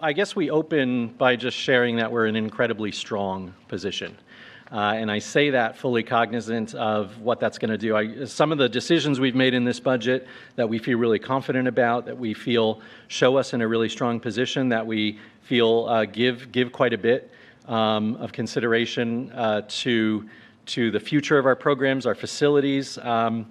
I guess we open by just sharing that we're in an incredibly strong position. And I say that fully cognizant of what that's going to do. Some of the decisions we've made in this budget that we feel really confident about, that we feel show us in a really strong position, that we feel give quite a bit of consideration to the future of our programs, our facilities. I'm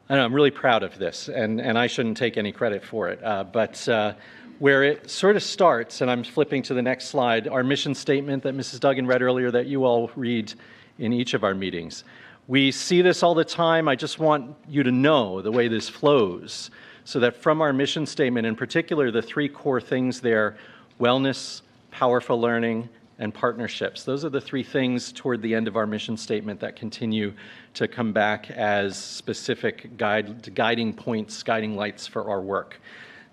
really proud of this, and I shouldn't take any credit for it. But where it sort of starts, and I'm flipping to the next slide, our mission statement that Mrs. Duggan read earlier that you all read in each of our meetings. We see this all the time. I just want you to know the way this flows, so that from our mission statement, in particular, the three core things there, wellness, powerful learning, and partnerships. Those are the three things toward the end of our mission statement that continue to come back as specific guiding points, guiding lights for our work.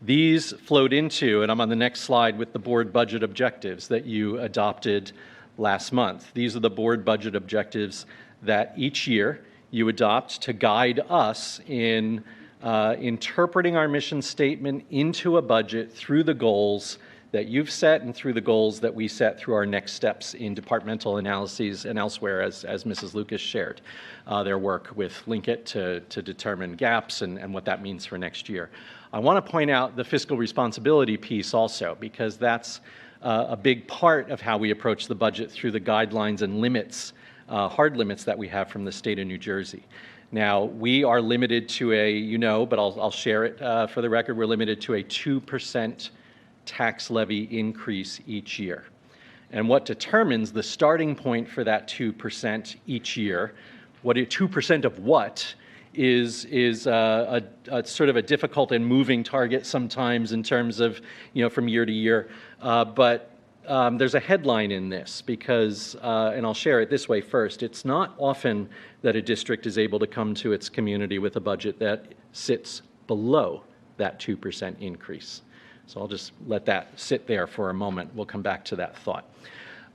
These flowed into, and I'm on the next slide with the board budget objectives that you adopted last month. These are the board budget objectives that each year you adopt to guide us in interpreting our mission statement into a budget through the goals that you've set and through the goals that we set through our next steps in departmental analyses and elsewhere, as Mrs. Lucas shared their work with Linkit to determine gaps and what that means for next year. I want to point out the fiscal responsibility piece also, because that's a big part of how we approach the budget through the guidelines and limits, hard limits that we have from the state of New Jersey. Now, we are limited to but I'll share it for the record, we're limited to a 2% tax levy increase each year. And what determines the starting point for that 2% each year, 2% of what, is a sort of a difficult and moving target sometimes in terms of, from year to year. But there's a headline in this because, and I'll share it this way first, it's not often that a district is able to come to its community with a budget that sits below that 2% increase. So I'll just let that sit there for a moment. We'll come back to that thought.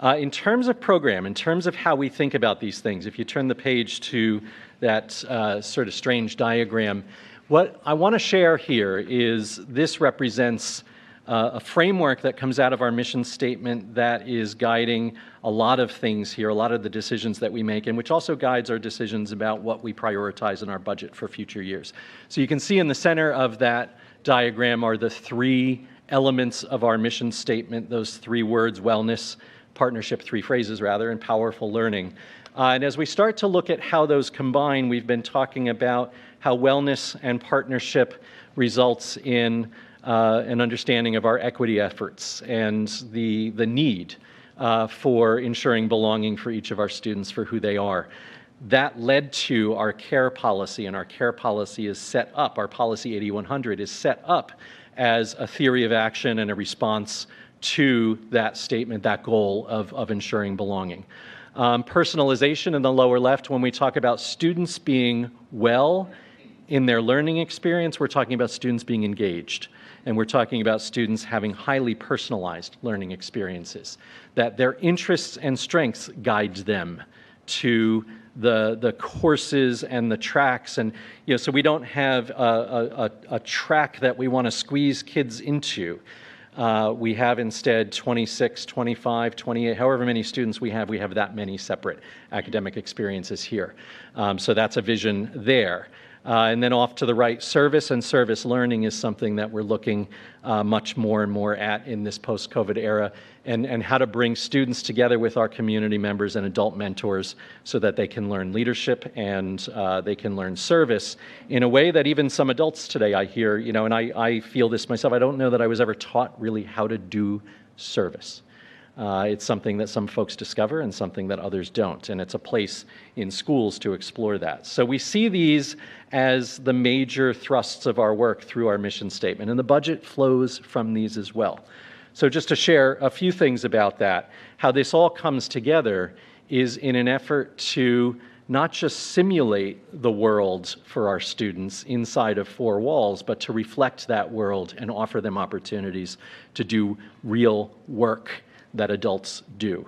In terms of program, in terms of how we think about these things, if you turn the page to that sort of strange diagram, what I want to share here is this represents a framework that comes out of our mission statement that is guiding a lot of things here, a lot of the decisions that we make, and which also guides our decisions about what we prioritize in our budget for future years. So you can see in the center of that diagram are the three elements of our mission statement, those three words, wellness, partnership, three phrases rather, and powerful learning. And as we start to look at how those combine, we've been talking about how wellness and partnership results in an understanding of our equity efforts and the need for ensuring belonging for each of our students for who they are. That led to our care policy, and our care policy is set up, our policy 8100 is set up as a theory of action and a response to that statement, that goal of ensuring belonging. Personalization in the lower left, when we talk about students being well in their learning experience, we're talking about students being engaged. And we're talking about students having highly personalized learning experiences, that their interests and strengths guide them to the courses and the tracks. And so we don't have a track that we want to squeeze kids into. We have instead 26, 25, 28, however many students we have that many separate academic experiences here. So that's a vision there. And then off to the right, service and service learning is something that we're looking much more and more at in this post-COVID era, and how to bring students together with our community members and adult mentors so that they can learn leadership and they can learn service in a way that even some adults today I hear, and I feel this myself, I don't know that I was ever taught really how to do service. It's something that some folks discover and something that others don't, and it's a place in schools to explore that. So we see these as the major thrusts of our work through our mission statement, and the budget flows from these as well. So just to share a few things about that, how this all comes together is in an effort to not just simulate the world for our students inside of four walls, but to reflect that world and offer them opportunities to do real work that adults do.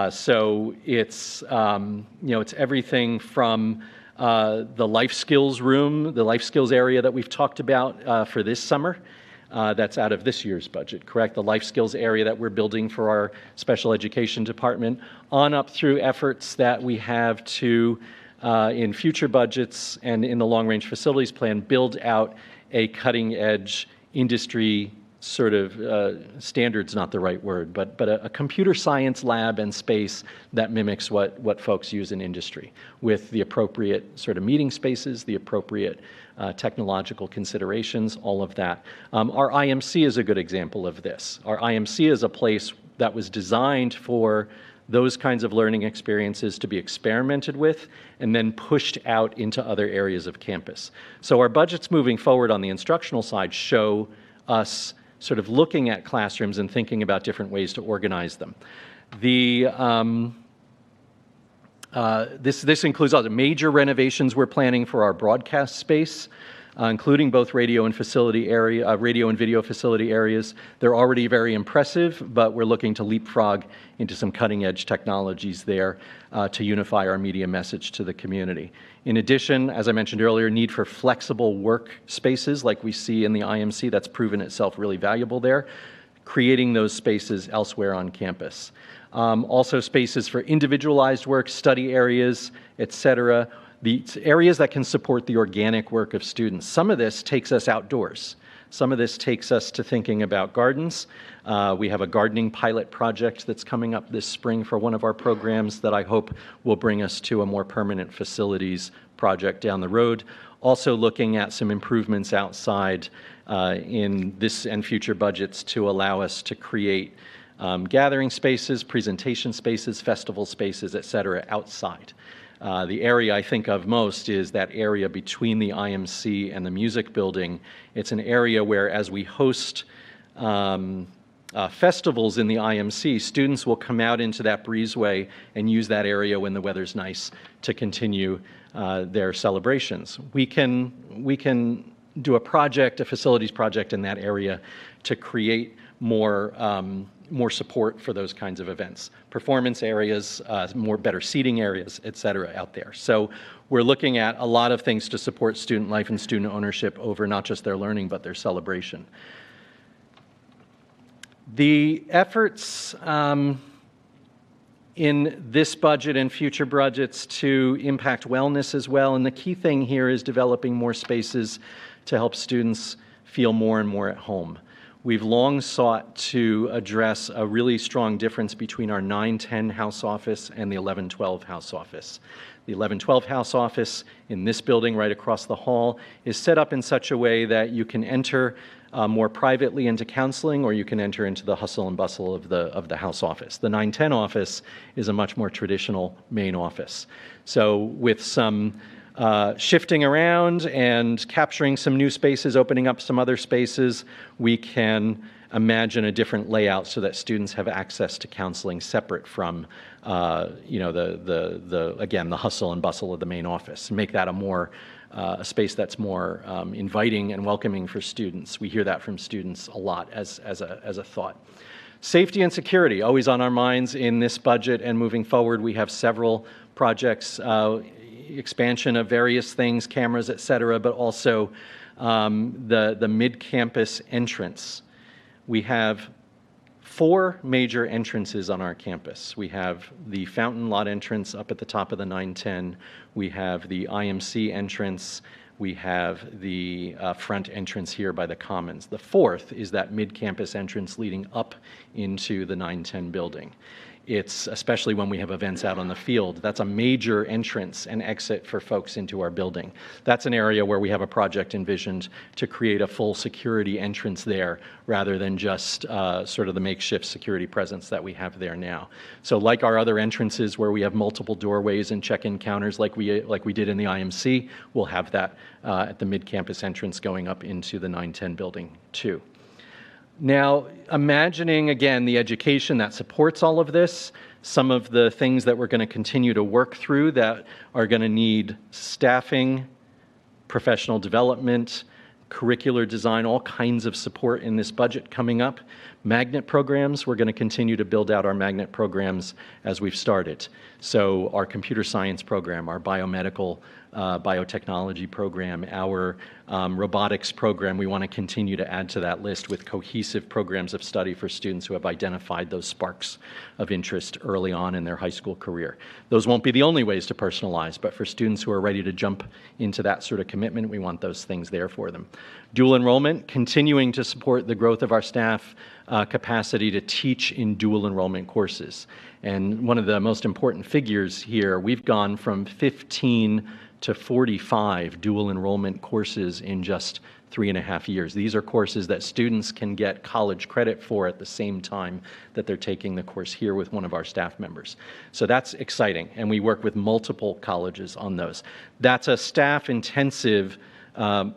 So it's it's everything from the life skills room, the life skills area that we've talked about for this summer, that's out of this year's budget, correct? The life skills area that we're building for our special education department, on up through efforts that we have to, in future budgets and in the long-range facilities plan, build out a cutting-edge industry sort of standard's not the right word, but a computer science lab and space that mimics what folks use in industry, with the appropriate sort of meeting spaces, the appropriate technological considerations, all of that. Our IMC is a good example of this. Our IMC is a place that was designed for those kinds of learning experiences to be experimented with and then pushed out into other areas of campus. So our budgets moving forward on the instructional side show us sort of looking at classrooms and thinking about different ways to organize them. This includes other major renovations we're planning for our broadcast space, including both radio and video facility areas. They're already very impressive, but we're looking to leapfrog into some cutting-edge technologies there to unify our media message to the community. In addition, as I mentioned earlier, need for flexible work spaces like we see in the IMC. That's proven itself really valuable there, creating those spaces elsewhere on campus. Also spaces for individualized work, study areas, et cetera. The areas that can support the organic work of students. Some of this takes us outdoors. Some of this takes us to thinking about gardens. We have a gardening pilot project that's coming up this spring for one of our programs that I hope will bring us to a more permanent facilities project down the road. Also looking at some improvements outside in this and future budgets to allow us to create gathering spaces, presentation spaces, festival spaces, et cetera, outside. The area I think of most is that area between the IMC and the music building. It's an area where, as we host festivals in the IMC, students will come out into that breezeway and use that area when the weather's nice to continue their celebrations. We can do a project, a facilities project in that area to create more support for those kinds of events. Performance areas, better seating areas, et cetera, out there. So we're looking at a lot of things to support student life and student ownership over not just their learning, but their celebration. The efforts in this budget and future budgets to impact wellness as well, and the key thing here is developing more spaces to help students feel more and more at home. We've long sought to address a really strong difference between our 9-10 house office and the 11-12 house office. The 11-12 house office in this building right across the hall is set up in such a way that you can enter more privately into counseling, or you can enter into the hustle and bustle of the house office. The 9-10 office is a much more traditional main office. So with some shifting around and capturing some new spaces, opening up some other spaces, we can imagine a different layout so that students have access to counseling separate from, again, the hustle and bustle of the main office. Make that a space that's more inviting and welcoming for students. We hear that from students a lot as a thought. Safety and security, always on our minds in this budget and moving forward. We have several projects, expansion of various things, cameras, et cetera, but also the mid-campus entrance. We have 4 major entrances on our campus. We have the fountain lot entrance up at the top of the 9-10. We have the IMC entrance. We have the front entrance here by the Commons. The 4th is that mid-campus entrance leading up into the 9-10 building. It's, especially when we have events out on the field, that's a major entrance and exit for folks into our building. That's an area where we have a project envisioned to create a full security entrance there rather than just sort of the makeshift security presence that we have there now. So like our other entrances where we have multiple doorways and check-in counters like we did in the IMC, we'll have that at the mid-campus entrance going up into the 9-10 building too. Now, imagining, again, the education that supports all of this, some of the things that we're going to continue to work through that are going to need staffing, professional development, curricular design, all kinds of support in this budget coming up. Magnet programs, we're going to continue to build out our magnet programs as we've started. So our computer science program, our biomedical biotechnology program, our robotics program, we want to continue to add to that list with cohesive programs of study for students who have identified those sparks of interest early on in their high school career. Those won't be the only ways to personalize, but for students who are ready to jump into that sort of commitment, we want those things there for them. Dual enrollment, continuing to support the growth of our staff capacity to teach in dual enrollment courses. And one of the most important figures here, we've gone from 15 to 45 dual enrollment courses in just 3.5 years. These are courses that students can get college credit for at the same time that they're taking the course here with one of our staff members. So that's exciting, and we work with multiple colleges on those. That's a staff-intensive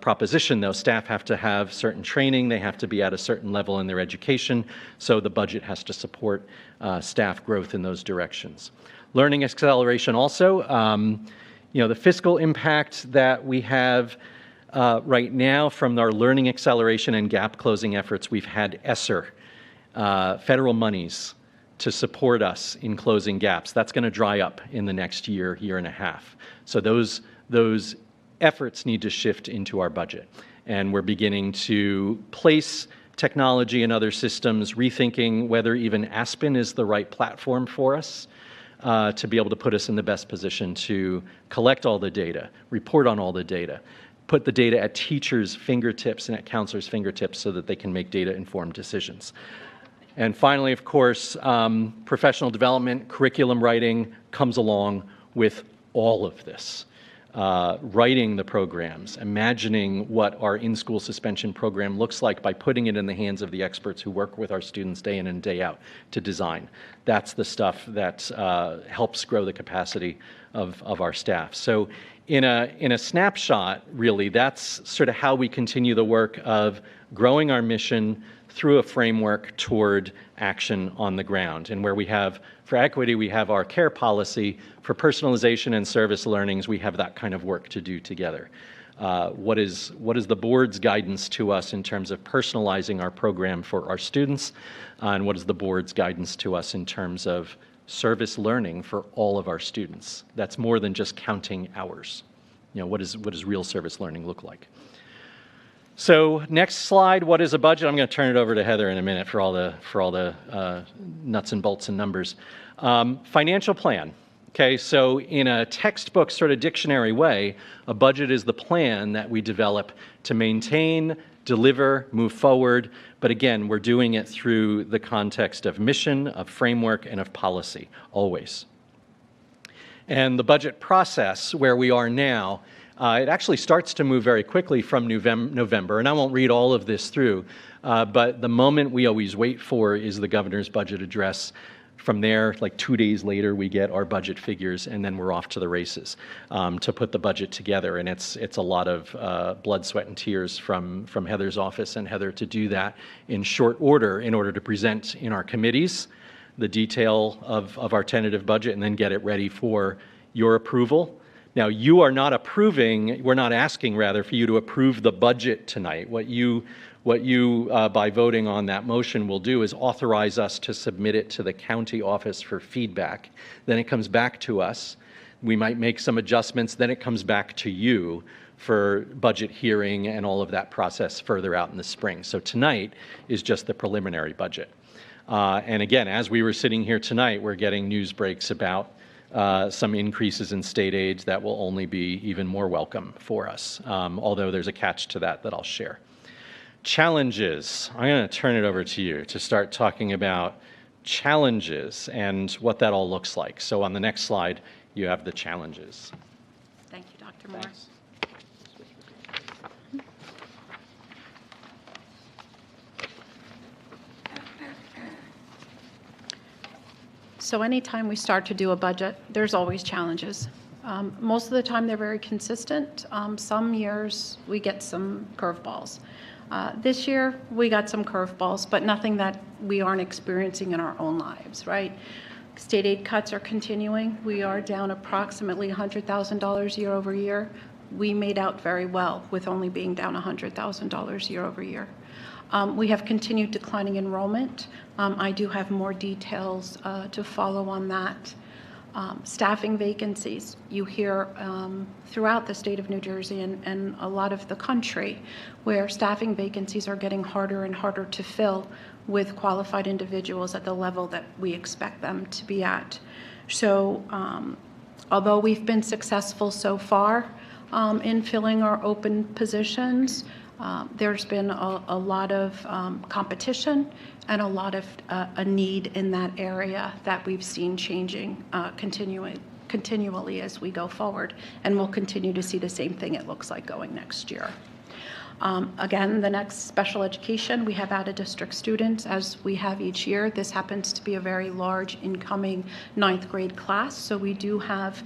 proposition, though. Staff have to have certain training, they have to be at a certain level in their education, so the budget has to support staff growth in those directions. Learning acceleration also, the fiscal impact that we have right now from our learning acceleration and gap closing efforts, we've had ESSER, federal monies to support us in closing gaps. That's going to dry up in the next year, year and a half. So those efforts need to shift into our budget. And we're beginning to place technology and other systems, rethinking whether even Aspen is the right platform for us to be able to put us in the best position to collect all the data, report on all the data, put the data at teachers' fingertips and at counselors' fingertips so that they can make data-informed decisions. And finally, of course, professional development, curriculum writing comes along with all of this. Writing the programs, imagining what our in-school suspension program looks like by putting it in the hands of the experts who work with our students day in and day out to design. That's the stuff that helps grow the capacity of our staff. So in a snapshot, really, that's sort of how we continue the work of growing our mission through a framework toward action on the ground. And where we have, for equity, we have our care policy. For personalization and service learnings, we have that kind of work to do together. What is the board's guidance to us in terms of personalizing our program for our students? And what is the board's guidance to us in terms of service learning for all of our students? That's more than just counting hours. What does real service learning look like? So next slide, what is a budget? I'm going to turn it over to Heather in a minute for all the nuts and bolts and numbers. Financial plan. Okay, so in a textbook sort of dictionary way, a budget is the plan that we develop to maintain, deliver, move forward. But again, we're doing it through the context of mission, of framework, and of policy, always. And the budget process, where we are now, it actually starts to move very quickly from November, and I won't read all of this through, but the moment we always wait for is the governor's budget address. From there, like 2 days later, we get our budget figures, and then we're off to the races to put the budget together. And it's a lot of blood, sweat, and tears from Heather's office and Heather to do that in short order in order to present in our committees the detail of our tentative budget and then get it ready for your approval. Now, you are not approving, we're not asking, rather, for you to approve the budget tonight. What you by voting on that motion will do is authorize us to submit it to the county office for feedback. Then it comes back to us. We might make some adjustments. Then it comes back to you for budget hearing and all of that process further out in the spring. So tonight is just the preliminary budget. And again, as we were sitting here tonight, we're getting news breaks about some increases in state aid that will only be even more welcome for us, although there's a catch to that I'll share. Challenges. I'm going to turn it over to you to start talking about challenges and what that all looks like. So on the next slide, you have the challenges. Thank you, Dr. Moore. Thanks. So anytime we start to do a budget, there's always challenges. Most of the time they're very consistent. Some years we get some curveballs. This year we got some curveballs, but nothing that we aren't experiencing in our own lives, right? State aid cuts are continuing. We are down approximately $100,000 year over year. We made out very well with only being down $100,000 year over year. We have continued declining enrollment. I do have more details to follow on that. Staffing vacancies, you hear throughout the state of New Jersey and a lot of the country where staffing vacancies are getting harder and harder to fill with qualified individuals at the level that we expect them to be at. So although we've been successful so far in filling our open positions, there's been a lot of competition and a lot of a need in that area that we've seen changing continually as we go forward, and we'll continue to see the same thing, it looks like, going next year. Again, the next special education, we have out-of-district students as we have each year. This happens to be a very large incoming 9th grade class, so we do have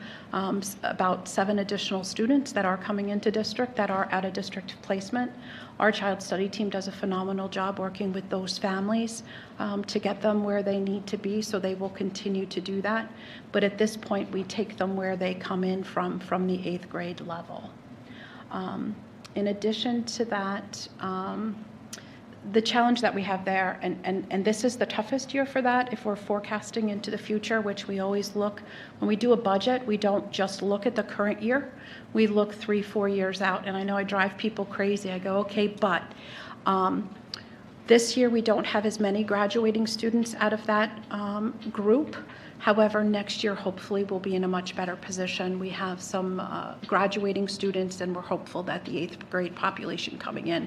about 7 additional students that are coming into district that are out-of-district placement. Our child study team does a phenomenal job working with those families to get them where they need to be, so they will continue to do that. But at this point, we take them where they come in from the 8th grade level. In addition to that, the challenge that we have there, and this is the toughest year for that if we're forecasting into the future, which we always look, when we do a budget, we don't just look at the current year, we look 3-4 years out. And I know I drive people crazy. I go, okay, but this year we don't have as many graduating students out of that group. However, next year, hopefully, we'll be in a much better position. We have some graduating students, and we're hopeful that the 8th grade population coming in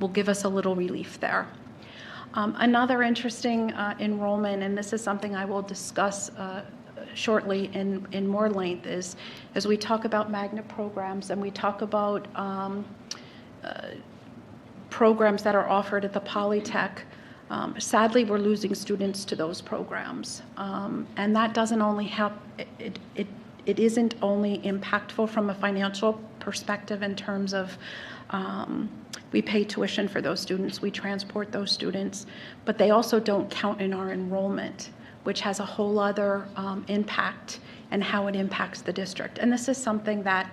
will give us a little relief there. Another interesting enrollment, and this is something I will discuss shortly in more length, is as we talk about magnet programs and we talk about programs that are offered at the Polytech. Sadly, we're losing students to those programs, and that doesn't only help. It isn't only impactful from a financial perspective in terms of we pay tuition for those students, we transport those students, but they also don't count in our enrollment, which has a whole other impact and how it impacts the district. And this is something that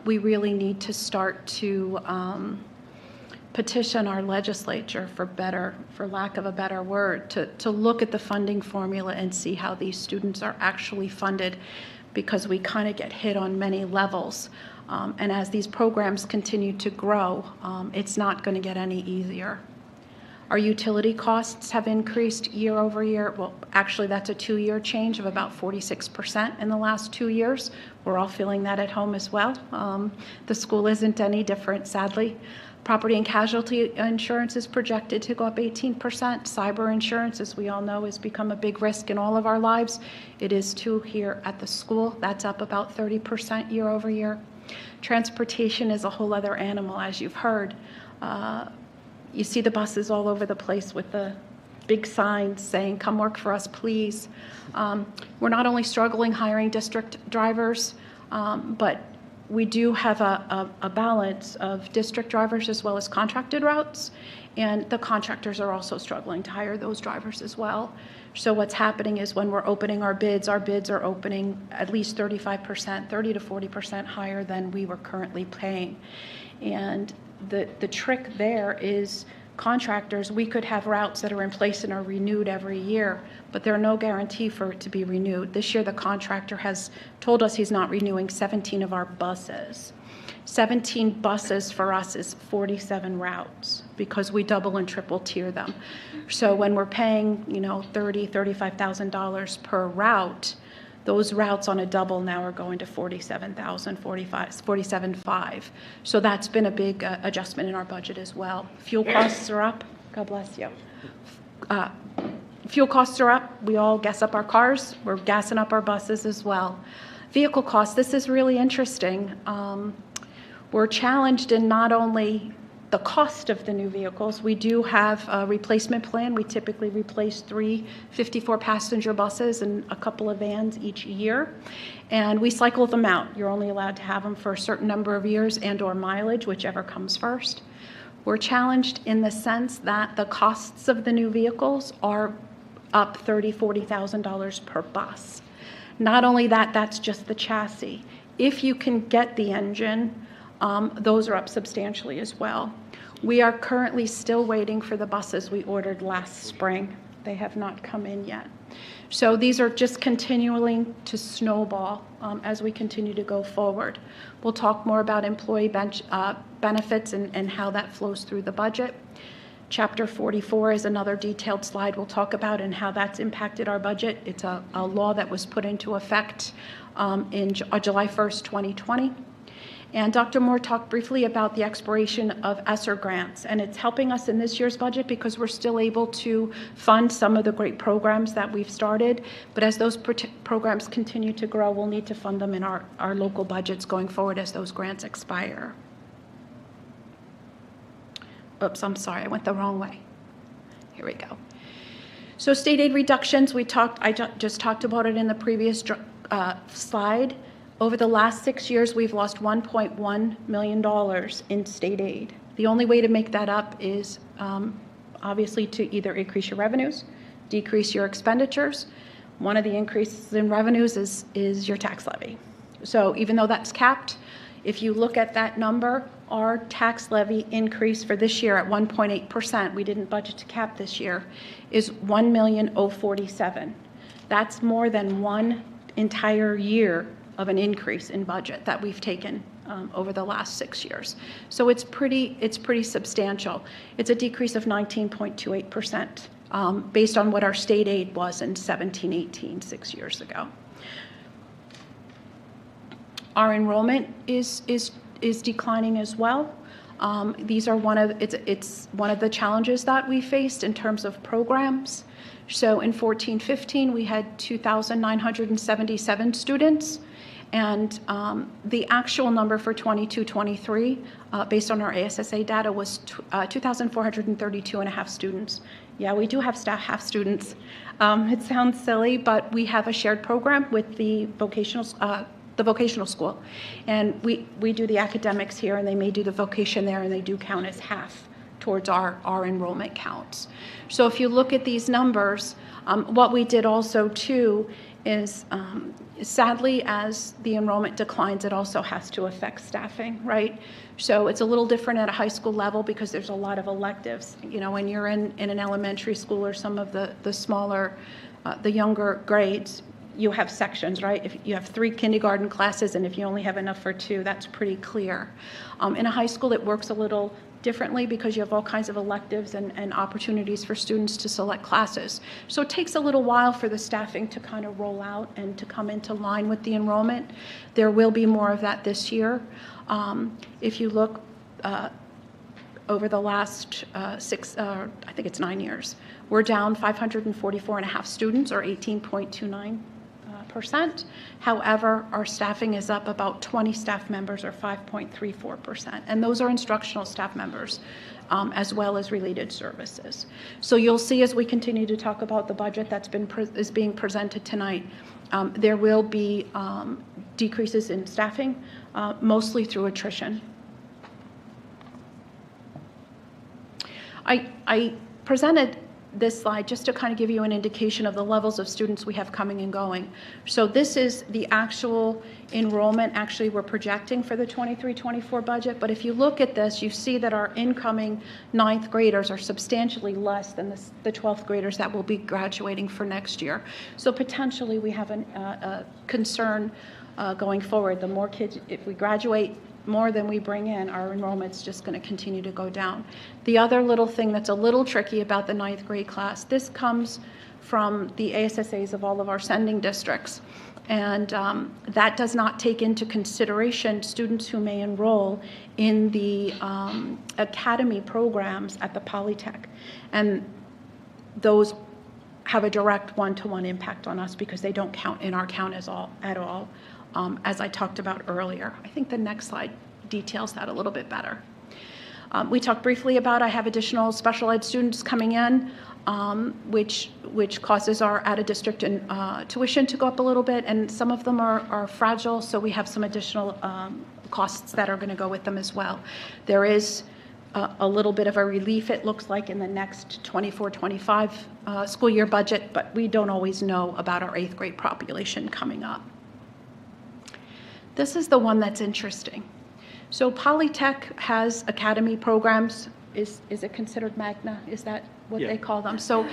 we really need to start to petition our legislature for lack of a better word, to look at the funding formula and see how these students are actually funded, because we kind of get hit on many levels. And as these programs continue to grow, it's not going to get any easier. Our utility costs have increased year over year. Well, actually, that's a 2-year change of about 46% in the last 2 years. We're all feeling that at home as well. The school isn't any different, sadly. Property and casualty insurance is projected to go up 18%. Cyber insurance, as we all know, has become a big risk in all of our lives. It is too here at the school. That's up about 30% year over year. Transportation is a whole other animal, as you've heard. You see the buses all over the place with the big signs saying, "Come work for us, please." We're not only struggling hiring district drivers, but we do have a balance of district drivers as well as contracted routes, and the contractors are also struggling to hire those drivers as well. So what's happening is when we're opening our bids are opening at least 35%, 30 to 40% higher than we were currently paying. And the trick there is contractors, we could have routes that are in place and are renewed every year, but there are no guarantee for it to be renewed. This year, the contractor has told us he's not renewing 17 of our buses. 17 buses for us is 47 routes because we double and triple tier them. So when we're paying, $30,000, $35,000 per route, those routes on a double now are going to $47,000, $47,500. So that's been a big adjustment in our budget as well. Fuel costs are up. God bless you. Fuel costs are up. We all gas up our cars. We're gassing up our buses as well. Vehicle costs, this is really interesting. We're challenged in not only the cost of the new vehicles. We do have a replacement plan. We typically replace 3 54-passenger buses and a couple of vans each year, and we cycle them out. You're only allowed to have them for a certain number of years and/or mileage, whichever comes first. We're challenged in the sense that the costs of the new vehicles are up $30,000, $40,000 per bus. Not only that, that's just the chassis. If you can get the engine, those are up substantially as well. We are currently still waiting for the buses we ordered last spring. They have not come in yet. So these are just continuing to snowball as we continue to go forward. We'll talk more about employee benefits and how that flows through the budget. Chapter 44 is another detailed slide we'll talk about and how that's impacted our budget. It's a law that was put into effect in July 1st, 2020. And Dr. Moore talked briefly about the expiration of ESSER grants, and it's helping us in this year's budget because we're still able to fund some of the great programs that we've started, but as those programs continue to grow, we'll need to fund them in our local budgets going forward as those grants expire. Oops, I'm sorry, I went the wrong way. Here we go. So state aid reductions, I just talked about it in the previous slide. Over the last 6 years, we've lost $1.1 million in state aid. The only way to make that up is obviously to either increase your revenues, decrease your expenditures. One of the increases in revenues is your tax levy. So even though that's capped, if you look at that number, our tax levy increase for this year at 1.8%, we didn't budget to cap this year, is $1,047,000. That's more than one entire year of an increase in budget that we've taken over the last 6 years. So it's pretty substantial. It's a decrease of 19.28% based on what our state aid was in 17-18, 6 years ago. Our enrollment is declining as well. These are it's one of the challenges that we faced in terms of programs. So in 14-15, we had 2,977 students. And the actual number for 22-23, based on our ASSA data, was 2,432 and a half students. Yeah, we do have half students. It sounds silly, but we have a shared program with the vocational school. And we do the academics here, and they may do the vocation there, and they do count as half towards our enrollment counts. So if you look at these numbers, what we did also, too, is sadly, as the enrollment declines, it also has to affect staffing, right? So it's a little different at a high school level because there's a lot of electives. You know, when you're in an elementary school or some of the smaller, the younger grades, you have sections, right? If you have 3 kindergarten classes and if you only have enough for 2, that's pretty clear. In a high school, it works a little differently because you have all kinds of electives and opportunities for students to select classes. So it takes a little while for the staffing to kind of roll out and to come into line with the enrollment. There will be more of that this year. If you look over the last I think it's 9 years, we're down 544 and a half students, or 18.29%. However, our staffing is up about 20 staff members, or 5.34%. And those are instructional staff members, as well as related services. So you'll see as we continue to talk about the budget that's is being presented tonight, there will be decreases in staffing, mostly through attrition. I presented this slide just to kind of give you an indication of the levels of students we have coming and going. So this is the actual enrollment actually we're projecting for the 23-24 budget. But if you look at this, you see that our incoming 9th graders are substantially less than the 12th graders that will be graduating for next year. So potentially we have a concern going forward. The more kids, if we graduate more than we bring in, our enrollment's just going to continue to go down. The other little thing that's a little tricky about the 9th grade class, this comes from the ASSAs of all of our sending districts. And that does not take into consideration students who may enroll in the academy programs at the Polytech. And those have a direct one-to-one impact on us because they don't count in our count at all. As I talked about earlier. I think the next slide details that a little bit better. We talked briefly about I have additional special ed students coming in, which causes our out-of-district tuition to go up a little bit, and some of them are fragile, so we have some additional costs that are going to go with them as well. There is a little bit of a relief, it looks like, in the next 24-25 school year budget, but we don't always know about our 8th grade population coming up. This is the one that's interesting. So Polytech has academy programs is it considered magna? Is that what Yeah. they call them? So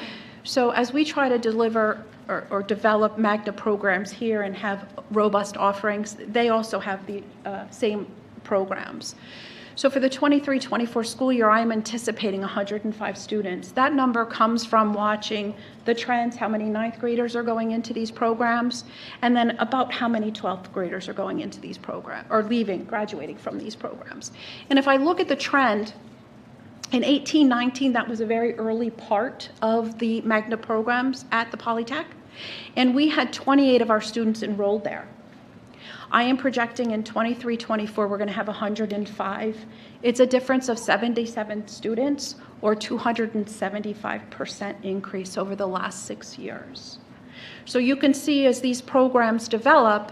as we try to deliver or develop magna programs here and have robust offerings, they also have the same programs. So for the 23-24 school year, I'm anticipating 105 students. That number comes from watching the trends, how many ninth graders are going into these programs, and then about how many 12th graders are going into these programs, or graduating from these programs. And if I look at the trend, in 18-19, that was a very early part of the magna programs at the Polytech, and we had 28 of our students enrolled there. I am projecting in 23-24, we're going to have 105. It's a difference of 77 students, or 275% increase over the last 6 years. So you can see as these programs develop,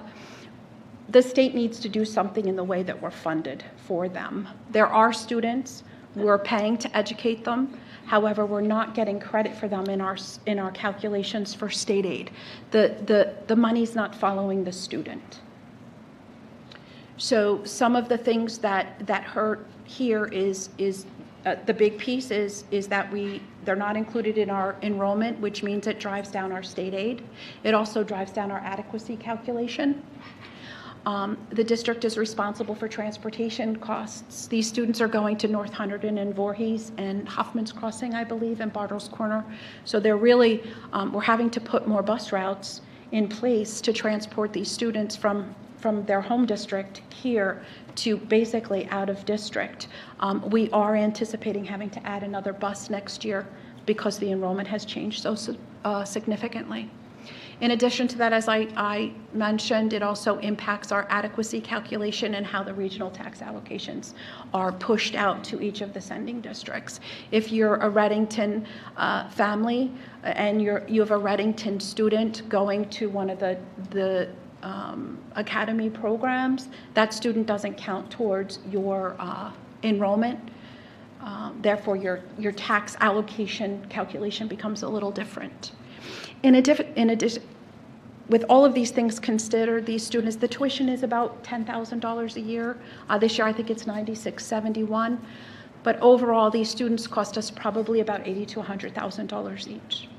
the state needs to do something in the way that we're funded for them. There are students, we're paying to educate them. However, we're not getting credit for them in our calculations for state aid. The money's not following the student. So some of the things that hurt here is the big piece is that they're not included in our enrollment, which means it drives down our state aid. It also drives down our adequacy calculation. The district is responsible for transportation costs. These students are going to North Hunterdon and Voorhees and Hoffman's Crossing, I believe, and Bartles Corner. So they're really, we're having to put more bus routes in place to transport these students from their home district here to basically out of district. We are anticipating having to add another bus next year because the enrollment has changed so significantly. In addition to that, as I mentioned, it also impacts our adequacy calculation and how the regional tax allocations are pushed out to each of the sending districts. If you're a Reddington family and you have a Reddington student going to one of the Academy programs, that student doesn't count towards your enrollment. Therefore, your tax allocation calculation becomes a little different. In addition, with all of these things considered, these students, the tuition is about $10,000 a year. This year, I think it's $96.71. But overall, these students cost us probably about $80,000 to $100,000 each.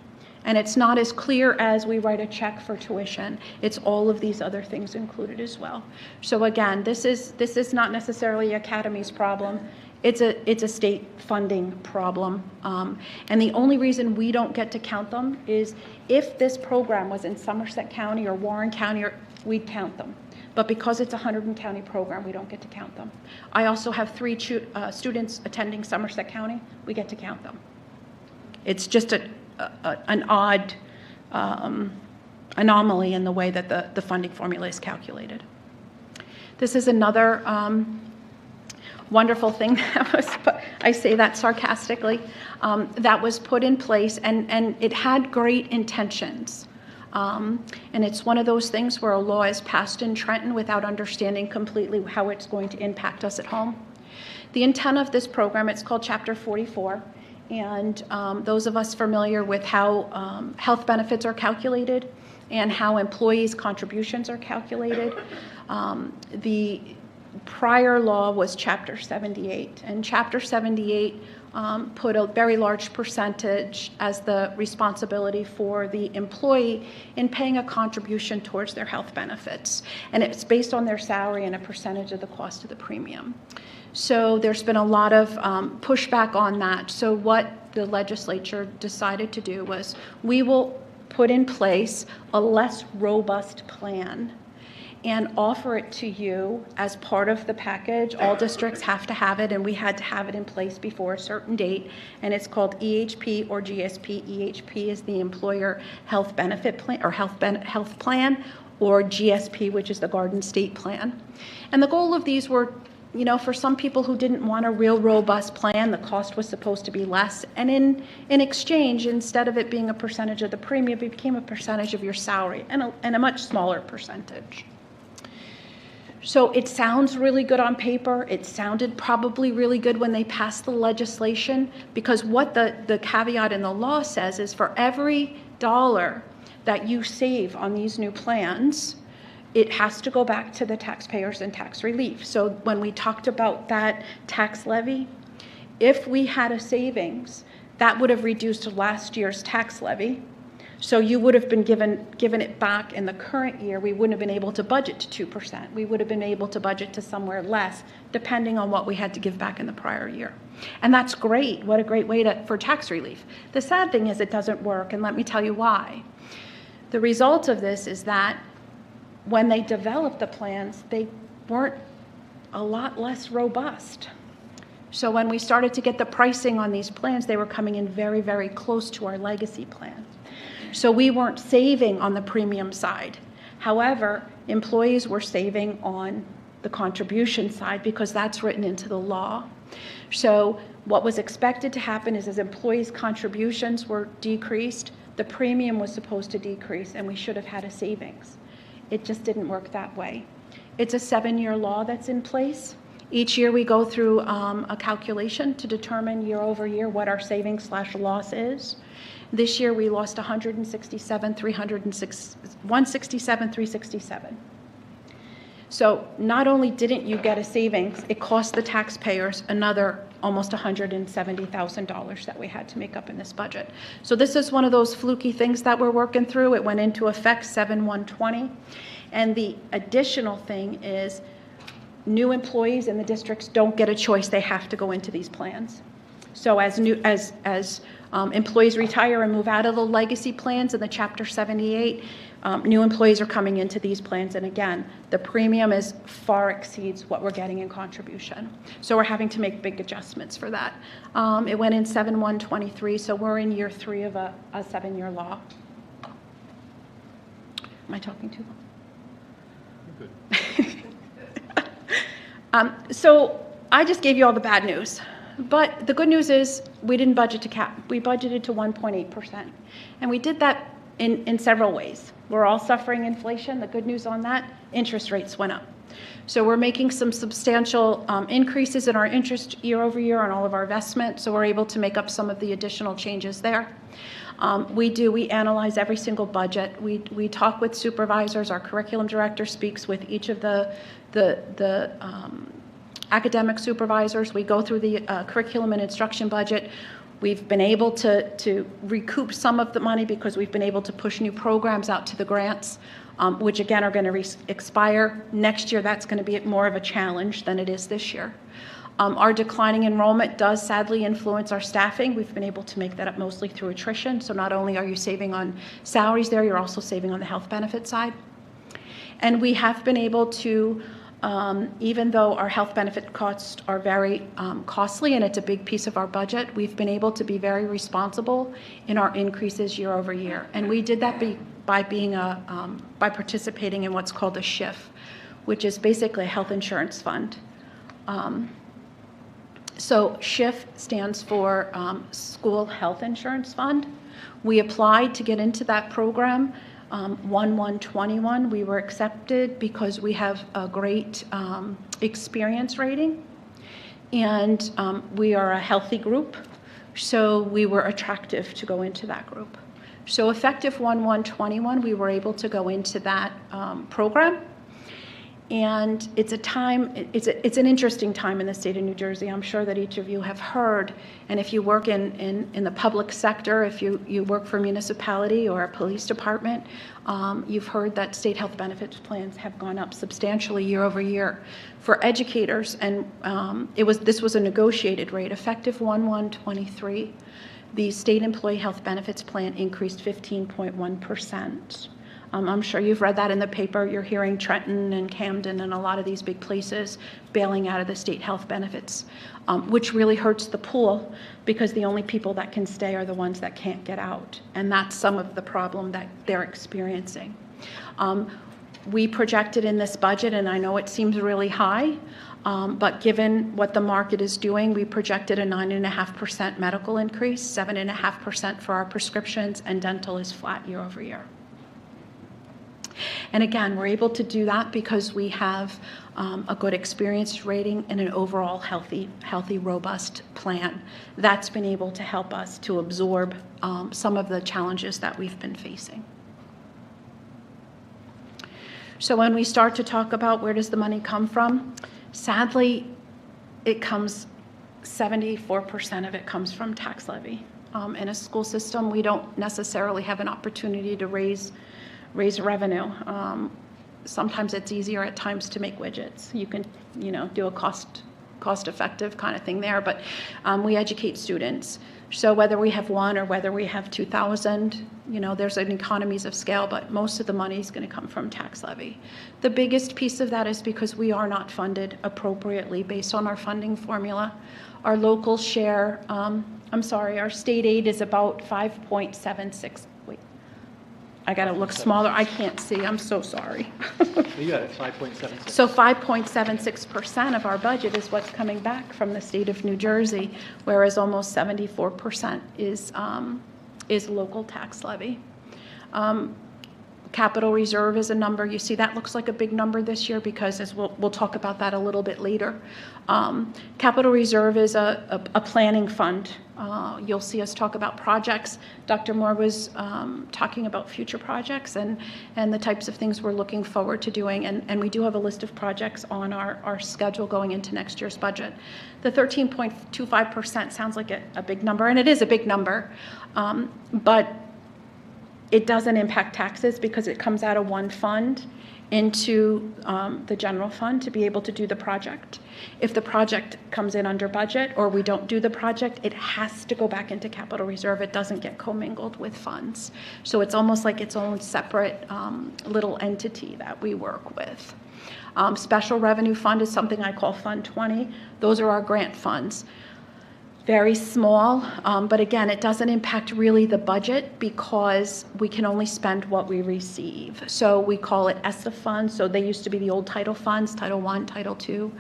And it's not as clear as we write a check for tuition. It's all of these other things included as well. So again, this is not necessarily Academy's problem. It's a state funding problem. And the only reason we don't get to count them is if this program was in Somerset County or Warren County, we'd count them. But because it's a Hunterdon County program, we don't get to count them. I also have 3 students attending Somerset County. We get to count them. It's just an odd anomaly in the way that the funding formula is calculated. This is another wonderful thing that was put, I say that sarcastically, that was put in place, and it had great intentions. And it's one of those things where a law is passed in Trenton without understanding completely how it's going to impact us at home. The intent of this program, it's called Chapter 44, and those of us familiar with how health benefits are calculated and how employees' contributions are calculated, the prior law was Chapter 78, and Chapter 78 put a very large percentage as the responsibility for the employee in paying a contribution towards their health benefits. And it's based on their salary and a percentage of the cost of the premium. So there's been a lot of pushback on that. So what the legislature decided to do was we will put in place a less robust plan and offer it to you as part of the package. All districts have to have it, and we had to have it in place before a certain date, and it's called EHP or GSP. EHP is the Employer Health Benefit Plan, or Health Plan, or GSP, which is the Garden State Plan. And the goal of these were, you know, for some people who didn't want a real robust plan, the cost was supposed to be less, and in exchange, instead of it being a percentage of the premium, it became a percentage of your salary, and a much smaller percentage. So it sounds really good on paper. It sounded probably really good when they passed the legislation, because what the caveat in the law says is for every dollar that you save on these new plans, it has to go back to the taxpayers and tax relief. So when we talked about that tax levy, If we had a savings, that would have reduced last year's tax levy. So you would have been given it back in the current year. We wouldn't have been able to budget to 2%. We would have been able to budget to somewhere less, depending on what we had to give back in the prior year. And that's great. What a great way for tax relief. The sad thing is it doesn't work, and let me tell you why. The result of this is that when they developed the plans, they weren't a lot less robust. So when we started to get the pricing on these plans, they were coming in very, very close to our legacy plan. So we weren't saving on the premium side. However, employees were saving on the contribution side because that's written into the law. So what was expected to happen is as employees' contributions were decreased, the premium was supposed to decrease and we should have had a savings. It just didn't work that way. It's a 7-year law that's in place. Each year we go through a calculation to determine year over year what our savings / loss is. This year we lost 167,367. So not only didn't you get a savings, it cost the taxpayers another almost $170,000 that we had to make up in this budget. So this is one of those fluky things that we're working through. It went into effect 7/1/20. And the additional thing is new employees in the districts don't get a choice. They have to go into these plans. So as employees retire and move out of the legacy plans in the Chapter 78, new employees are coming into these plans. And again, the premium far exceeds what we're getting in contribution. So we're having to make big adjustments for that. It went in 7/1/23, so we're in year 3 of a 7-year law. Am I talking too long? Good. So I just gave you all the bad news. But the good news is we didn't budget to cap. We budgeted to 1.8%. And we did that in several ways. We're all suffering inflation. The good news on that, interest rates went up. So we're making some substantial increases in our interest year over year on all of our investment. So we're able to make up some of the additional changes there. We analyze every single budget. We talk with supervisors. Our curriculum director speaks with each of the academic supervisors. We go through the curriculum and instruction budget. We've been able to recoup some of the money because we've been able to push new programs out to the grants, which again are going to expire next year. That's going to be more of a challenge than it is this year. Our declining enrollment does sadly influence our staffing. We've been able to make that up mostly through attrition. So not only are you saving on salaries there, you're also saving on the health benefit side. And we have been able to, even though our health benefit costs are very costly and it's a big piece of our budget, we've been able to be very responsible in our increases year over year. And we did that by participating in what's called a SHIF, which is basically a health insurance fund. So SHIF stands for School Health Insurance Fund. We applied to get into that program 1/1/21. We were accepted because we have a great experience rating, and we are a healthy group, so we were attractive to go into that group. So effective 1/1/21, we were able to go into that program. And it's an interesting time in the state of New Jersey. I'm sure that each of you have heard, and if you work in the public sector, if you work for a municipality or a police department, you've heard that state health benefits plans have gone up substantially year over year. For educators, and this was a negotiated rate, effective 1/1/23, the state employee health benefits plan increased 15.1%. I'm sure you've read that in the paper. You're hearing Trenton and Camden and a lot of these big places bailing out of the state health benefits, which really hurts the pool because the only people that can stay are the ones that can't get out. And that's some of the problem that they're experiencing. We projected in this budget, and I know it seems really high, but given what the market is doing, we projected a 9.5% medical increase, 7.5% for our prescriptions, and dental is flat year over year. And again, we're able to do that because we have a good experience rating and an overall healthy, robust plan. That's been able to help us to absorb some of the challenges that we've been facing. So when we start to talk about where does the money come from, sadly, it comes 74% of it comes from tax levy. In a school system, we don't necessarily have an opportunity to raise revenue. Sometimes it's easier at times to make widgets. You can, do a cost-effective kind of thing there, but we educate students. So whether we have 1 or whether we have 2,000, there's an economies of scale, but most of the money is going to come from tax levy. The biggest piece of that is because we are not funded appropriately based on our funding formula. Our local share, our state aid is about 5.76. Wait, I got to look smaller. I can't see. I'm so sorry. You got it, 5.76. So 5.76% of our budget is what's coming back from the state of New Jersey, whereas almost 74% is local tax levy. Capital reserve is a number. You see that looks like a big number this year because, as we'll talk about that a little bit later. Capital reserve is a planning fund. You'll see us talk about projects. Dr. Moore was talking about future projects and the types of things we're looking forward to doing. And we do have a list of projects on our schedule going into next year's budget. The 13.25% sounds like a big number, and it is a big number, but it doesn't impact taxes because it comes out of one fund into the general fund to be able to do the project. If the project comes in under budget or we don't do the project, it has to go back into capital reserve. It doesn't get commingled with funds. So it's almost like its own separate little entity that we work with. Special revenue fund is something I call Fund 20. Those are our grant funds. Very small, but again, it doesn't impact really the budget because we can only spend what we receive. So we call it ESSA funds. So they used to be the old title funds, Title I, Title II,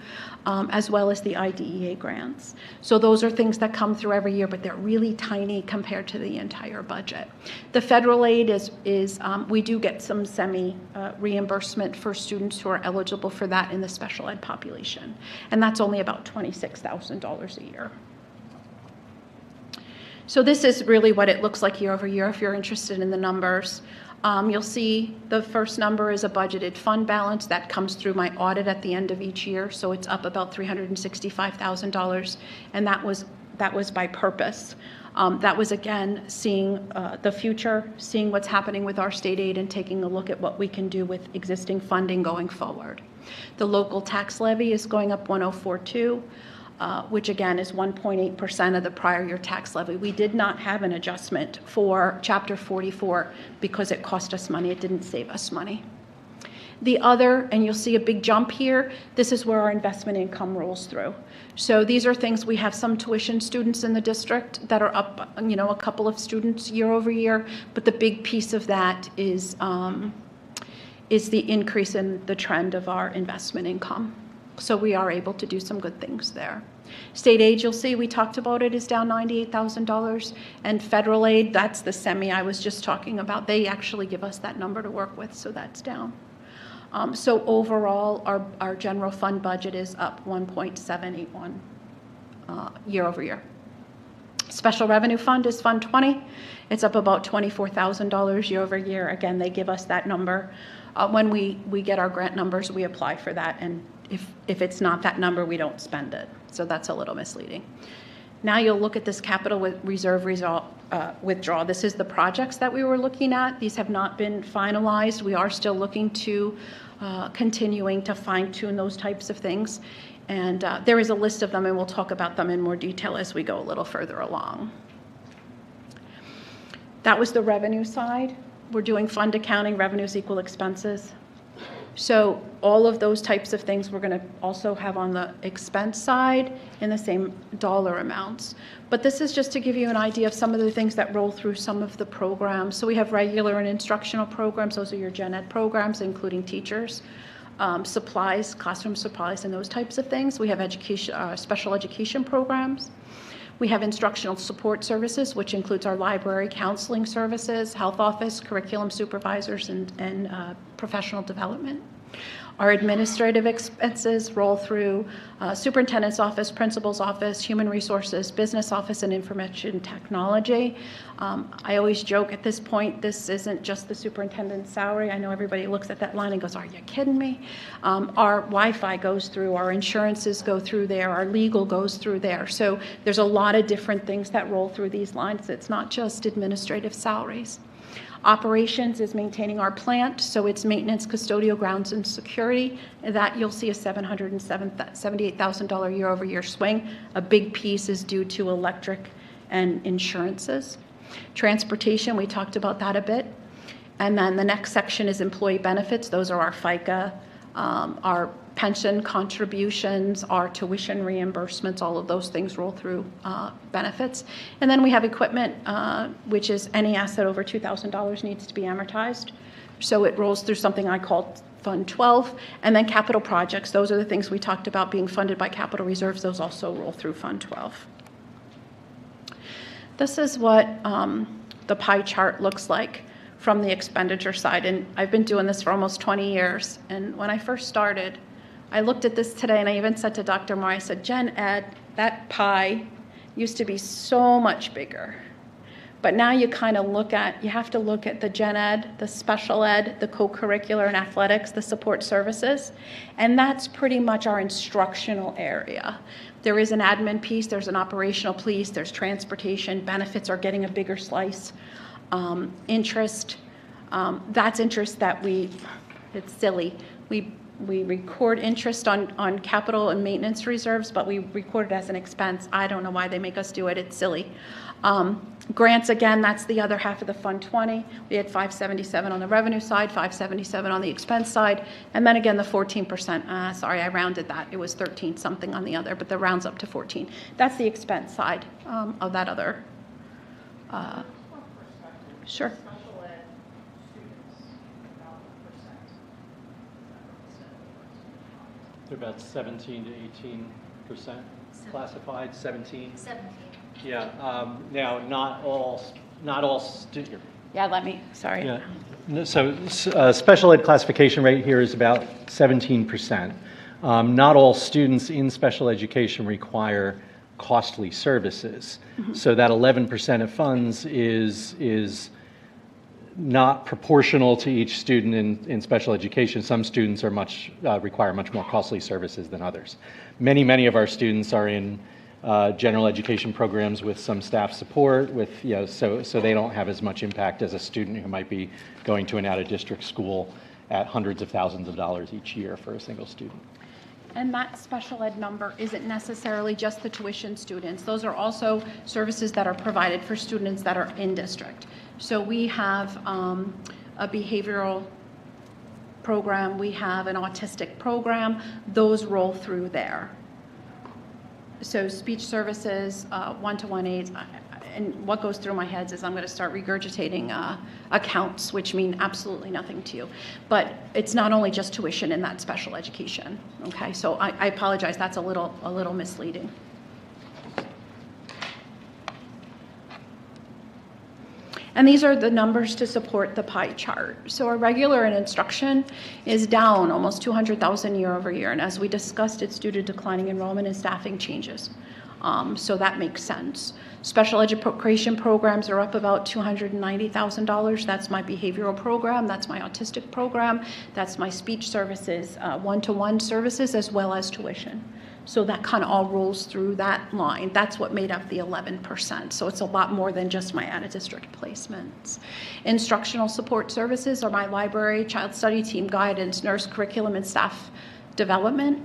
as well as the IDEA grants. So those are things that come through every year, but they're really tiny compared to the entire budget. The federal aid is we do get some reimbursement for students who are eligible for that in the special ed population. And that's only about $26,000 a year. So this is really what it looks like year over year if you're interested in the numbers. You'll see the first number is a budgeted fund balance that comes through my audit at the end of each year. So it's up about $365,000, and that was by purpose. That was, again, seeing the future, seeing what's happening with our state aid and taking a look at what we can do with existing funding going forward. The local tax levy is going up 104.2. Which again is 1.8% of the prior year tax levy. We did not have an adjustment for Chapter 44 because it cost us money. It didn't save us money. The other, and you'll see a big jump here, this is where our investment income rolls through. So these are things, we have some tuition students in the district that are up, a couple of students year over year, but the big piece of that is the increase in the trend of our investment income. So we are able to do some good things there. State aid, you'll see, we talked about it, is down $98,000. And federal aid, that's the semi I was just talking about. They actually give us that number to work with, so that's down. So overall, our general fund budget is up 1.781 year over year. Special revenue fund is Fund 20. It's up about $24,000 year over year. Again, they give us that number. When we get our grant numbers, we apply for that, and if it's not that number, we don't spend it. So that's a little misleading. Now you'll look at this capital reserve withdrawal. This is the projects that we were looking at. These have not been finalized. We are still looking to continuing to fine-tune those types of things. And there is a list of them, and we'll talk about them in more detail as we go a little further along. That was the revenue side. We're doing fund accounting, revenues equal expenses. So all of those types of things we're going to also have on the expense side in the same dollar amounts. But this is just to give you an idea of some of the things that roll through some of the programs. So we have regular and instructional programs. Those are your gen ed programs, including teachers, supplies, classroom supplies, and those types of things. We have education, special education programs. We have instructional support services, which includes our library, counseling services, health office, curriculum supervisors, and professional development. Our administrative expenses roll through superintendent's office, principal's office, human resources, business office, and information technology. I always joke at this point, this isn't just the superintendent's salary. I know everybody looks at that line and goes, are you kidding me? Our Wi-Fi goes through, our insurances go through there, our legal goes through there. So there's a lot of different things that roll through these lines. It's not just administrative salaries. Operations is maintaining our plant, so it's maintenance, custodial, grounds, and security. That you'll see a $778,000 year-over-year swing. A big piece is due to electric and insurances. Transportation, we talked about that a bit. And then the next section is employee benefits. Those are our FICA, our pension contributions, our tuition reimbursements, all of those things roll through benefits. And then we have equipment, which is any asset over $2,000 needs to be amortized. So it rolls through something I call Fund 12. And then capital projects, those are the things we talked about being funded by capital reserves. Those also roll through Fund 12. This is what the pie chart looks like from the expenditure side. And I've been doing this for almost 20 years. And when I first started, I looked at this today and I even said to Dr. Moore, I said, Gen Ed, that pie used to be so much bigger. But now you kind of you have to look at the Gen Ed, the special ed, the co-curricular and athletics, the support services. And that's pretty much our instructional area. There is an admin piece, there's an operational piece, there's transportation, benefits are getting a bigger slice. Interest, that's interest that it's silly. We record interest on capital and maintenance reserves, but we record it as an expense. I don't know why they make us do it. It's silly. Grants, again, that's the other half of the Fund 20. We had 577 on the revenue side, 577 on the expense side, and then again the 14%. Sorry, I rounded that. It was 13 something on the other, but the rounds up to 14. That's the expense side of that other. Sure. They're about 17 to 18% classified, 17? 17. Yeah, now not all students. Yeah, sorry. Yeah, so special ed classification rate here is about 17%. Not all students in special education require costly services. Mm-hmm. So that 11% of funds is not proportional to each student in special education. Some students are require much more costly services than others. Many of our students are in general education programs with some staff support, so they don't have as much impact as a student who might be going to an out-of-district school at hundreds of thousands of dollars each year for a single student. And that special ed number isn't necessarily just the tuition students. Those are also services that are provided for students that are in district. So we have a behavioral program, we have an autistic program, those roll through there. So speech services, one-to-one aids, and what goes through my head is I'm going to start regurgitating accounts, which mean absolutely nothing to you. But it's not only just tuition in that special education. Okay, so I apologize. That's a little misleading. And these are the numbers to support the pie chart. So our regular and instruction is down almost 200,000 year over year. And as we discussed, it's due to declining enrollment and staffing changes. So that makes sense. Special education programs are up about $290,000. That's my behavioral program, that's my autistic program, that's my speech services, one-to-one services, as well as tuition. So that kind of all rolls through that line. That's what made up the 11%. So it's a lot more than just my out-of-district placements. Instructional support services are my library, child study team guidance, nurse curriculum, and staff development.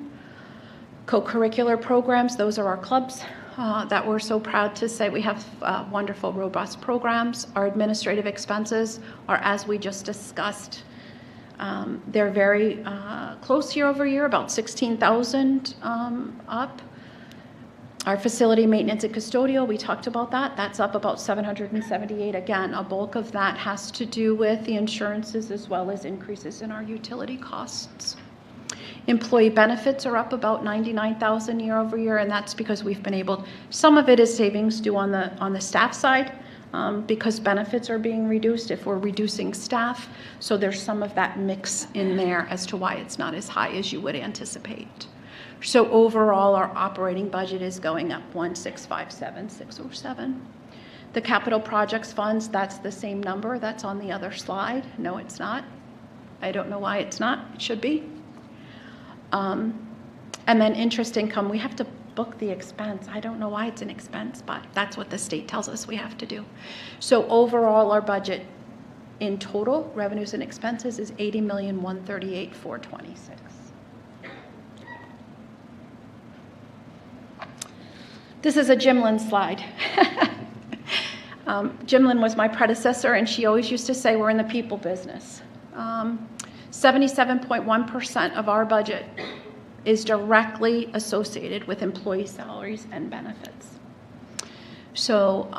Co-curricular programs, those are our clubs that we're so proud to say we have wonderful, robust programs. Our administrative expenses are, as we just discussed, they're very close year over year, about 16,000 up. Our facility maintenance and custodial, we talked about that. That's up about 778. Again, a bulk of that has to do with the insurances as well as increases in our utility costs. Employee benefits are up about 99,000 year over year, and that's because we've been able, some of it is savings due on the staff side, because benefits are being reduced, if we're reducing staff. So there's some of that mix in there as to why it's not as high as you would anticipate. So overall, our operating budget is going up 1,657,607. The capital projects funds, that's the same number. That's on the other slide. No, it's not. I don't know why it's not. It should be. And then interest income, we have to book the expense. I don't know why it's an expense, but that's what the state tells us we have to do. So overall, our budget in total, revenues and expenses, is $80,138,426. This is a Jimlyn slide. Jimlyn was my predecessor, and she always used to say we're in the people business. 77.1% of our budget is directly associated with employee salaries and benefits. So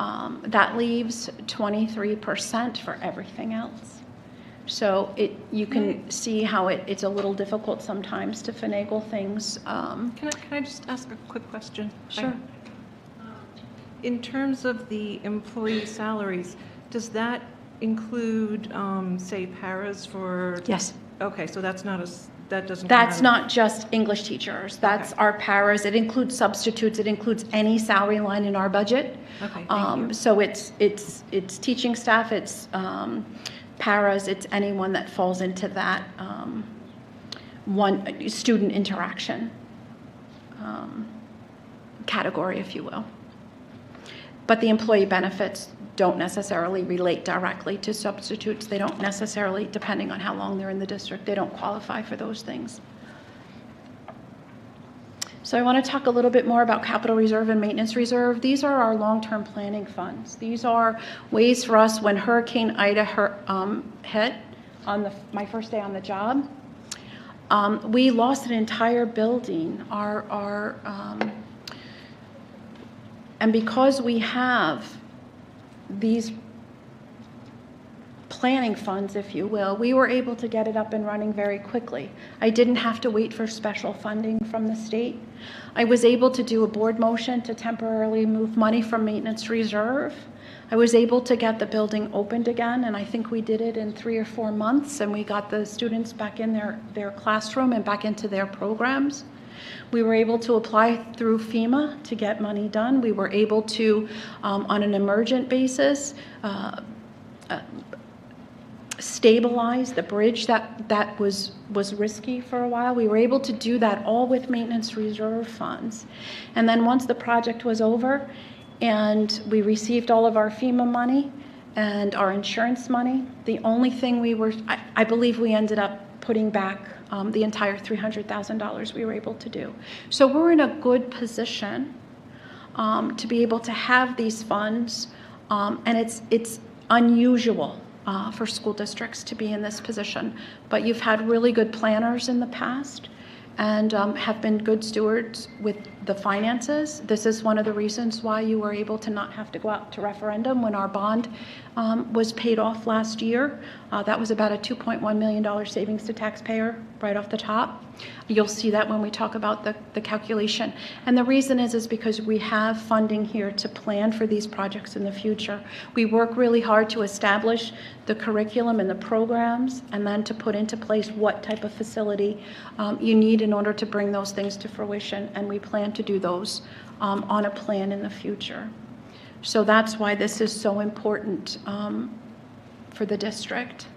that leaves 23% for everything else. So you can see how it's a little difficult sometimes to finagle things. Can I just ask a quick question? Sure. In terms of the employee salaries, does that include, say, paras for? Yes. Okay, so that's not that doesn't. That's not just English teachers. That's Okay. our paras. It includes substitutes. It includes any salary line in our budget. Okay, thank you. So it's teaching staff. It's paras. It's anyone that falls into that one student interaction category, if you will. But the employee benefits don't necessarily relate directly to substitutes. They don't necessarily, depending on how long they're in the district, they don't qualify for those things. So I want to talk a little bit more about capital reserve and maintenance reserve. These are our long-term planning funds. These are ways for us when Hurricane Ida hit on my first day on the job. We lost an entire building. And because we have these planning funds, if you will, we were able to get it up and running very quickly. I didn't have to wait for special funding from the state. I was able to do a board motion to temporarily move money from maintenance reserve. I was able to get the building opened again, and I think we did it in 3 or 4 months, and we got the students back in their classroom and back into their programs. We were able to apply through FEMA to get money done. We were able to, on an emergent basis, stabilize the bridge that was risky for a while. We were able to do that all with maintenance reserve funds. And then once the project was over and we received all of our FEMA money and our insurance money, the only thing I believe we ended up putting back the entire $300,000 we were able to do. So we're in a good position to be able to have these funds, and it's unusual for school districts to be in this position. But you've had really good planners in the past and have been good stewards with the finances. This is one of the reasons why you were able to not have to go out to referendum when our bond was paid off last year. That was about a $2.1 million savings to taxpayer right off the top. You'll see that when we talk about the calculation. And the reason is because we have funding here to plan for these projects in the future. We work really hard to establish the curriculum and the programs, and then to put into place what type of facility you need in order to bring those things to fruition. And we plan to do those on a plan in the future. So that's why this is so important for the district.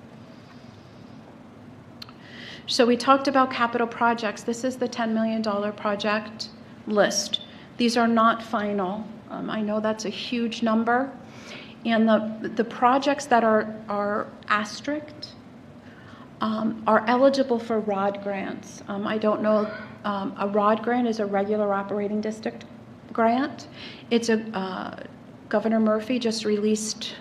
So we talked about capital projects. This is the $10 million project list. These are not final. I know that's a huge number. And the projects that are asterisked are eligible for ROD grants. I don't know, a ROD grant is a regular operating district grant. It's Governor Murphy just released,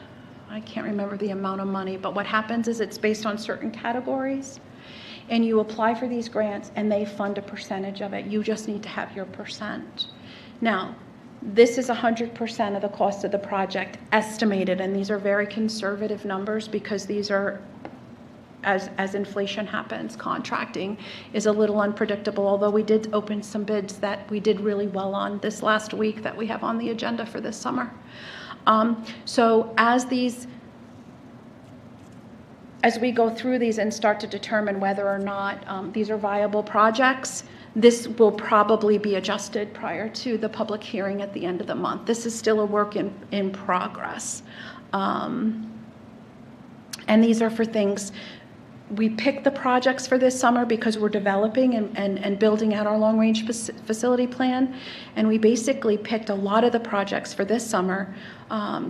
I can't remember the amount of money, but what happens is it's based on certain categories. And you apply for these grants and they fund a percentage of it. You just need to have your percent. Now, this is 100% of the cost of the project estimated, and these are very conservative numbers because these are, as inflation happens, contracting is a little unpredictable, although we did open some bids that we did really well on this last week that we have on the agenda for this summer. So as we go through these and start to determine whether or not these are viable projects, this will probably be adjusted prior to the public hearing at the end of the month. This is still a work in progress. And these are for things, we picked the projects for this summer because we're developing and building out our long-range facility plan. And we basically picked a lot of the projects for this summer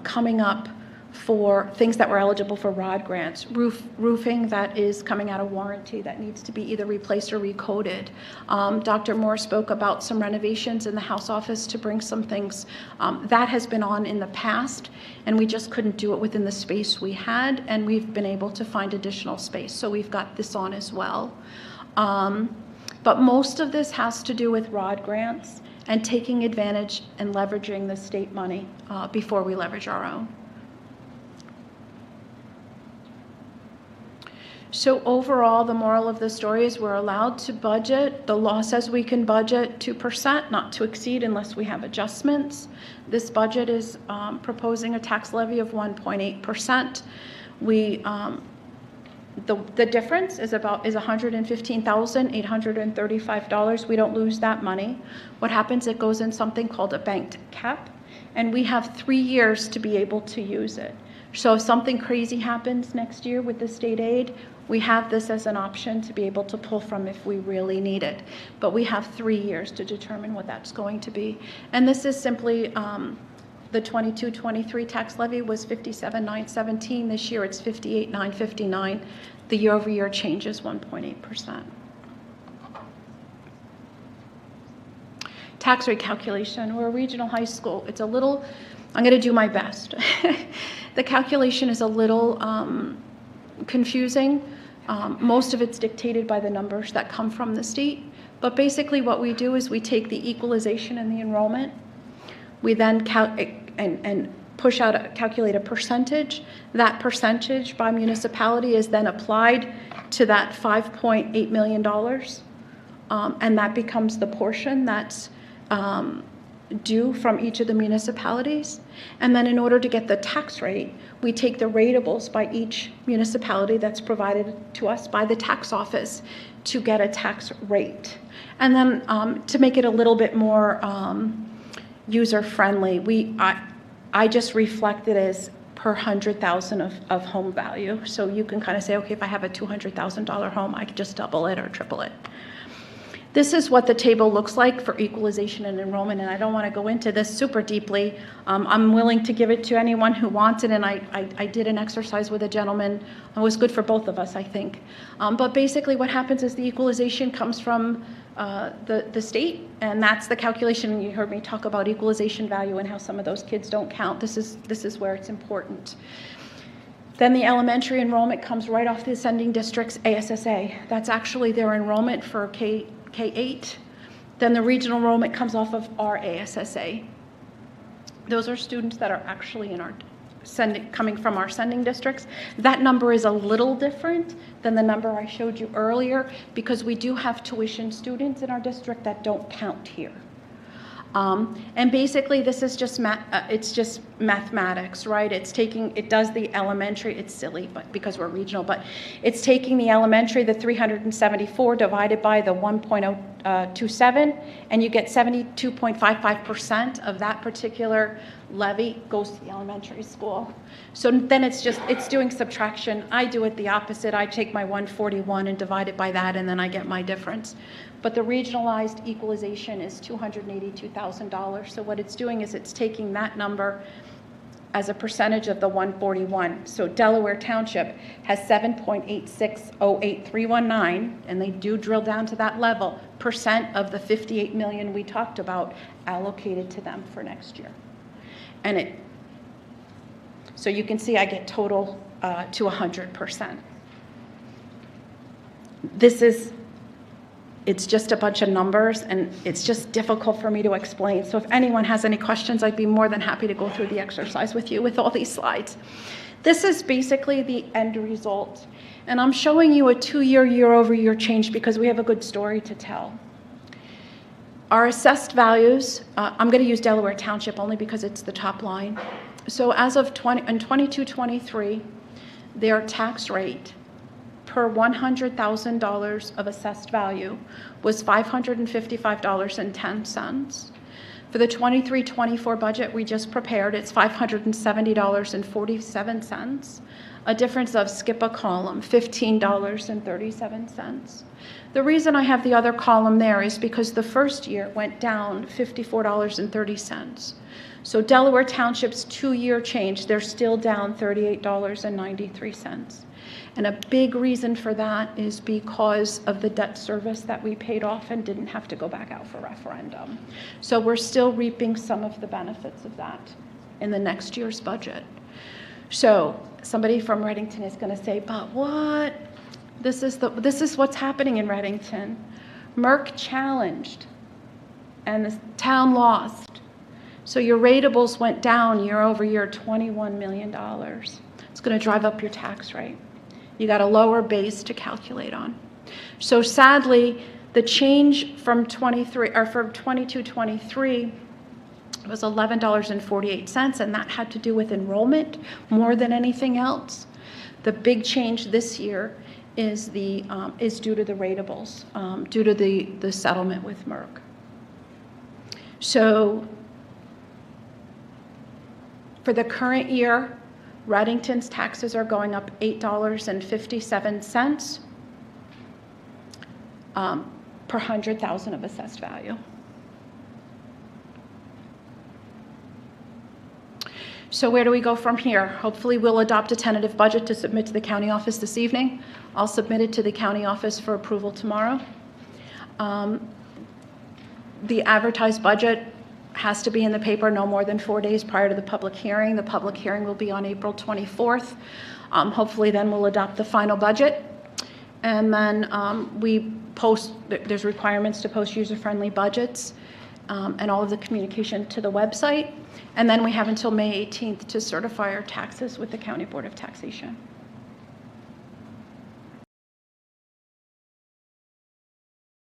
coming up for things that were eligible for ROD grants. Roofing that is coming out of warranty that needs to be either replaced or recoded. Dr. Moore spoke about some renovations in the House office to bring some things. That has been on in the past, and we just couldn't do it within the space we had, and we've been able to find additional space, so we've got this on as well. But most of this has to do with ROD grants and taking advantage and leveraging the state money before we leverage our own. So overall, the moral of the story is we're allowed to budget. The law says we can budget 2%, not to exceed unless we have adjustments. This budget is proposing a tax levy of 1.8%. The difference is $115,835. We don't lose that money. What happens, it goes in something called a banked cap, and we have 3 years to be able to use it. So if something crazy happens next year with the state aid, we have this as an option to be able to pull from if we really need it. But we have 3 years to determine what that's going to be. And this is simply the 22-23 tax levy was 57,917. This year it's 58,959. The year-over-year change is 1.8%. Tax rate calculation. We're a regional high school. It's a little, I'm going to do my best. The calculation is a little confusing. Most of it's dictated by the numbers that come from the state. But basically what we do is we take the equalization and the enrollment. We then calculate a percentage. That percentage by municipality is then applied to that $5.8 million. And that becomes the portion that's due from each of the municipalities. And then in order to get the tax rate, we take the ratables by each municipality that's provided to us by the tax office to get a tax rate. And then to make it a little bit more user-friendly, I just reflect it as per 100,000 of home value. So you can kind of say, okay, if I have a $200,000 home, I could just double it or triple it. This is what the table looks like for equalization and enrollment, and I don't want to go into this super deeply. I'm willing to give it to anyone who wants it, and I did an exercise with a gentleman. It was good for both of us, I think. But basically what happens is the equalization comes from the state, and that's the calculation. You heard me talk about equalization value and how some of those kids don't count. This is where it's important. Then the elementary enrollment comes right off the ascending district's ASSA. That's actually their enrollment for K-8. Then the regional enrollment comes off of our ASSA. Those are students that are actually in our coming from our sending districts. That number is a little different than the number I showed you earlier because we do have tuition students in our district that don't count here. And basically this is just it's just mathematics, right? It does the elementary, it's silly but because we're regional, but it's taking the elementary, the 374 divided by the 1.027, and you get 72.55% of that particular levy goes to the elementary school. So then it's doing subtraction. I do it the opposite. I take my 141 and divide it by that, and then I get my difference. But the regionalized equalization is $282,000. So what it's doing is it's taking that number as a percentage of the 141. So Delaware Township has 7.8608319, and they do drill down to that level, percent of the 58 million we talked about allocated to them for next year. And so you can see I get total to 100%. It's just a bunch of numbers, and it's just difficult for me to explain. So if anyone has any questions, I'd be more than happy to go through the exercise with you with all these slides. This is basically the end result. And I'm showing you a 2-year, year-over-year change because we have a good story to tell. Our assessed values, I'm going to use Delaware Township only because it's the top line. So as of 22-23, their tax rate per $100,000 of assessed value was $555.10. For the 23-24 budget we just prepared, it's $570.47, a difference of, skip a column, $15.37. The reason I have the other column there is because the first year went down $54.30. So Delaware Township's 2-year change, they're still down $38.93. And a big reason for that is because of the debt service that we paid off and didn't have to go back out for referendum. So we're still reaping some of the benefits of that in the next year's budget. So somebody from Reddington is going to say, but what? This is what's happening in Reddington. Merck challenged and the town lost. So your ratables went down year over year $21 million. It's going to drive up your tax rate. You got a lower base to calculate on. So sadly, the change from 22-23 was $11.48, and that had to do with enrollment more than anything else. The big change this year is due to the ratables, due to the settlement with Merck. So for the current year, Reddington's taxes are going up $8.57 per 100,000 of assessed value. So where do we go from here? Hopefully we'll adopt a tentative budget to submit to the county office this evening. I'll submit it to the county office for approval tomorrow. The advertised budget has to be in the paper no more than 4 days prior to the public hearing. The public hearing will be on April 24th. Hopefully then we'll adopt the final budget. And then there's requirements to post user-friendly budgets and all of the communication to the website. And then we have until May 18th to certify our taxes with the County Board of Taxation.